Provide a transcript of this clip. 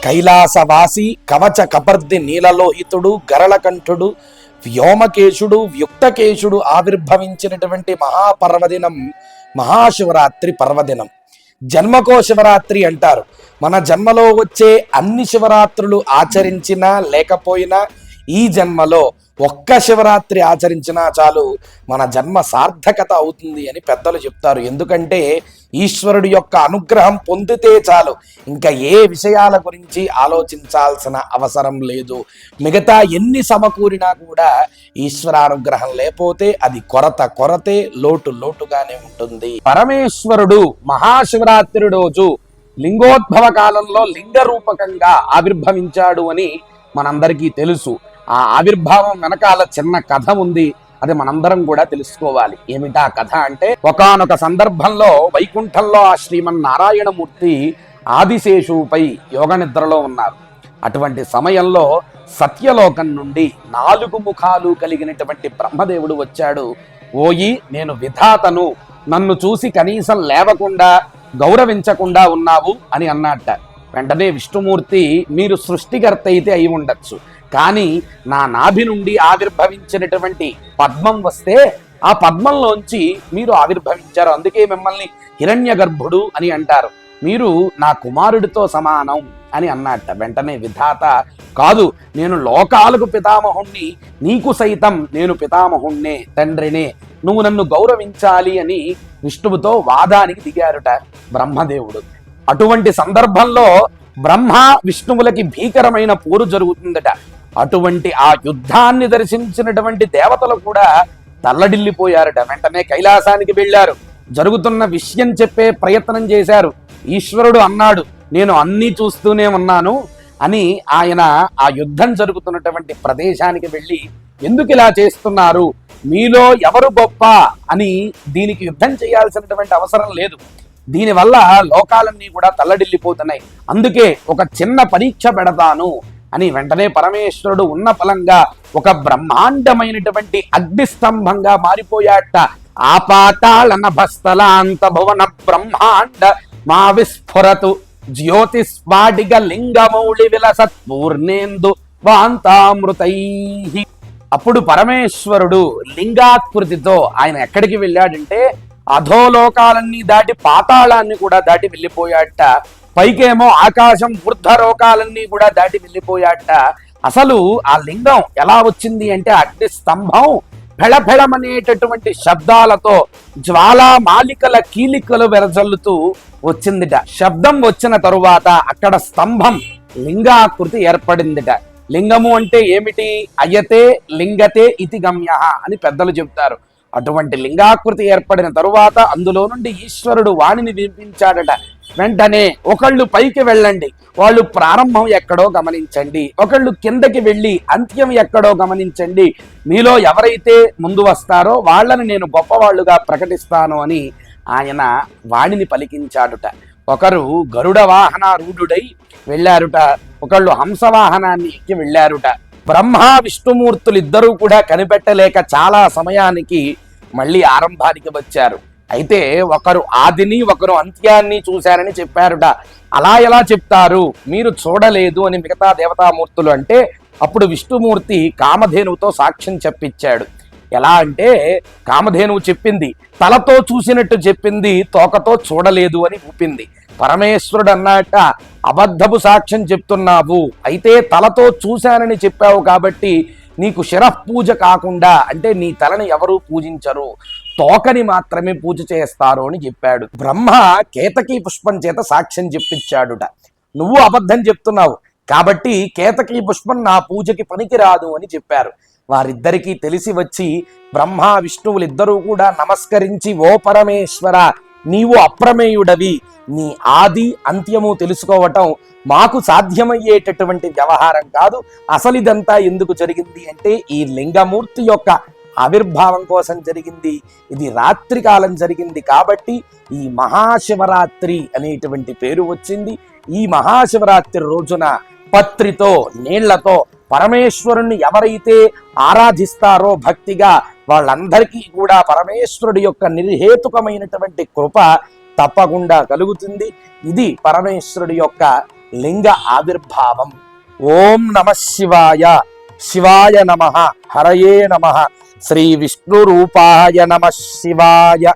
కైలాసవాసి కవచ కపర్ది నీలలోహితుడు గరళకంఠుడు వ్యోమకేశుడు వ్యుక్తకేశుడు ఆవిర్భవించినటువంటి మహాపర్వదినం మహాశివరాత్రి పర్వదినం. జన్మకో శివరాత్రి అంటారు. మన జన్మలో వచ్చే అన్ని శివరాత్రులు ఆచరించినా లేకపోయినా ఈ జన్మలో ఒక్క శివరాత్రి ఆచరించినా చాలు మన జన్మ సార్థకత అవుతుంది అని పెద్దలు చెప్తారు. ఎందుకంటే ఈశ్వరుడి యొక్క అనుగ్రహం పొందితే చాలు, ఇంకా ఏ విషయాల గురించి ఆలోచించాల్సిన అవసరం లేదు. మిగతా ఎన్ని సమకూరినా కూడా ఈశ్వరానుగ్రహం లేకపోతే అది కొరతే లోటుగానే ఉంటుంది. పరమేశ్వరుడు మహాశివరాత్రి రోజు లింగోద్భవ కాలంలో లింగ రూపకంగా ఆవిర్భవించాడు అని మనందరికీ తెలుసు. ఆ ఆవిర్భావం వెనకాల చిన్న కథ ఉంది, అది మనందరం కూడా తెలుసుకోవాలి. ఏమిటా కథ అంటే, ఒకానొక సందర్భంలో వైకుంఠంలో ఆ శ్రీమన్నారాయణమూర్తి ఆదిశేషుపై యోగ నిద్రలో ఉన్నారు. అటువంటి సమయంలో సత్యలోకం నుండి 4 ముఖాలు కలిగినటువంటి బ్రహ్మదేవుడు వచ్చాడు. ఓయి, నేను విధాతను, నన్ను చూసి కనీసం లేవకుండా గౌరవించకుండా ఉన్నావు అని అన్నట్ట. వెంటనే విష్ణుమూర్తి, మీరు సృష్టికర్త అయితే అయి ఉండొచ్చు, కానీ నా నాభి నుండి ఆవిర్భవించినటువంటి పద్మం వస్తే ఆ పద్మంలోంచి మీరు ఆవిర్భవించారు, అందుకే మిమ్మల్ని హిరణ్య గర్భుడు అని అంటారు, మీరు నా కుమారుడితో సమానం అని అన్నట్ట. వెంటనే విధాత, కాదు, నేను లోకాలకు పితామహుణ్ణి, నీకు సైతం నేను పితామహుణ్ణే, తండ్రినే, నువ్వు నన్ను గౌరవించాలి అని విష్ణువుతో వాదానికి దిగారుట బ్రహ్మదేవుడు. అటువంటి సందర్భంలో బ్రహ్మ విష్ణువులకి భీకరమైన పోరు జరుగుతుందట. అటువంటి ఆ యుద్ధాన్ని దర్శించినటువంటి దేవతలు కూడా తల్లడిల్లిపోయారట. వెంటనే కైలాసానికి వెళ్ళారు, జరుగుతున్న విషయం చెప్పే ప్రయత్నం చేశారు. ఈశ్వరుడు అన్నాడు, నేను అన్నీ చూస్తూనే ఉన్నాను అని ఆయన ఆ యుద్ధం జరుగుతున్నటువంటి ప్రదేశానికి వెళ్ళి, ఎందుకు ఇలా చేస్తున్నారు, మీలో ఎవరు గొప్ప అని దీనికి యుద్ధం చేయాల్సినటువంటి అవసరం లేదు, దీనివల్ల లోకాలన్నీ కూడా తల్లడిల్లిపోతున్నాయి, అందుకే ఒక చిన్న పరీక్ష పెడతాను అని వెంటనే పరమేశ్వరుడు ఉన్న ఫలంగా ఒక బ్రహ్మాండమైనటువంటి అగ్నిస్తంభంగా మారిపోయాట. ఆపాతాళ నభస్థలాంత భువన బ్రహ్మాండ మా విస్ఫురతు జ్యోతిస్ఫాటిక లింగమౌళి విలసత్పూర్ణేందు వాంతామృతై. అప్పుడు పరమేశ్వరుడు లింగాకృతితో ఆయన ఎక్కడికి వెళ్ళాడంటే అధోలోకాలన్నీ దాటి పాతాళాన్ని కూడా దాటి వెళ్ళిపోయాట. పైకేమో ఆకాశం ఊర్ధ్వలోకాలన్నీ కూడా దాటి వెళ్ళిపోయాట. అసలు ఆ లింగం ఎలా వచ్చింది అంటే అగ్ని స్తంభం ఫెళఫెళమనేటటువంటి శబ్దాలతో జ్వాలా మాలికల కీలికలు వెరజల్లుతూ వచ్చిందిట. శబ్దం వచ్చిన తరువాత అక్కడ స్తంభం లింగాకృతి ఏర్పడిందిట. లింగము అంటే ఏమిటి? అయతే లింగతే ఇతి గమ్య అని పెద్దలు చెబుతారు. అటువంటి లింగాకృతి ఏర్పడిన తరువాత అందులో నుండి ఈశ్వరుడు వాణిని వినిపించాడట. వెంటనే ఒకళ్ళు పైకి వెళ్ళండి, వాళ్ళు ప్రారంభం ఎక్కడో గమనించండి, ఒకళ్ళు కిందకి వెళ్ళి అంత్యం ఎక్కడో గమనించండి, మీలో ఎవరైతే ముందు వస్తారో వాళ్ళని నేను గొప్పవాళ్ళుగా ప్రకటిస్తాను అని ఆయన వాణిని పలికించాడుట. ఒకరు గరుడ వాహనారూఢుడై వెళ్ళారుట, ఒకళ్ళు హంసవాహనాన్ని ఎక్కి వెళ్ళారుట. బ్రహ్మ విష్ణుమూర్తులు ఇద్దరూ కూడా కనిపెట్టలేక చాలా సమయానికి మళ్ళీ ఆరంభానికి వచ్చారు. అయితే ఒకరు ఆదిని ఒకరు అంత్యాన్ని చూశారని చెప్పారుట. అలా ఎలా చెప్తారు, మీరు చూడలేదు అని మిగతా దేవతామూర్తులు అంటే అప్పుడు విష్ణుమూర్తి కామధేనువుతో సాక్ష్యం చెప్పించాడు. ఎలా అంటే కామధేనువు చెప్పింది, తలతో చూసినట్టు చెప్పింది, తోకతో చూడలేదు అని ఊపింది. పరమేశ్వరుడు అన్నట్ట, అబద్ధపు సాక్ష్యం చెప్తున్నావు, అయితే తలతో చూశానని చెప్పావు కాబట్టి నీకు శిరఃపూజ కాకుండా, అంటే నీ తలని ఎవరూ పూజించరు, తోకని మాత్రమే పూజ చేస్తారు అని చెప్పాడు. బ్రహ్మ కేతకీ పుష్పం చేత సాక్ష్యం చెప్పించాడుట. నువ్వు అబద్ధం చెప్తున్నావు కాబట్టి కేతకీ పుష్పం నా పూజకి పనికిరాదు అని చెప్పారు. వారిద్దరికీ తెలిసి వచ్చి బ్రహ్మ విష్ణువులిద్దరూ కూడా నమస్కరించి, ఓ పరమేశ్వర, నీవు అప్రమేయుడవి, నీ ఆది అంత్యము తెలుసుకోవటం మాకు సాధ్యమయ్యేటటువంటి వ్యవహారం కాదు. అసలు ఇదంతా ఎందుకు జరిగింది అంటే ఈ లింగమూర్తి యొక్క ఆవిర్భావం కోసం జరిగింది. ఇది రాత్రి కాలం జరిగింది కాబట్టి ఈ మహాశివరాత్రి అనేటువంటి పేరు వచ్చింది. ఈ మహాశివరాత్రి రోజున పత్రితో నీళ్లతో పరమేశ్వరుణ్ణి ఎవరైతే ఆరాధిస్తారో భక్తిగా, వాళ్ళందరికీ కూడా పరమేశ్వరుడి యొక్క నిర్హేతుకమైనటువంటి కృప తప్పకుండా కలుగుతుంది. ఇది పరమేశ్వరుడి యొక్క లింగ ఆవిర్భావం. ఓం నమ శివాయ. శివాయ నమః. హరయే నమః. శ్రీ విష్ణు రూపాయ నమ శివాయ.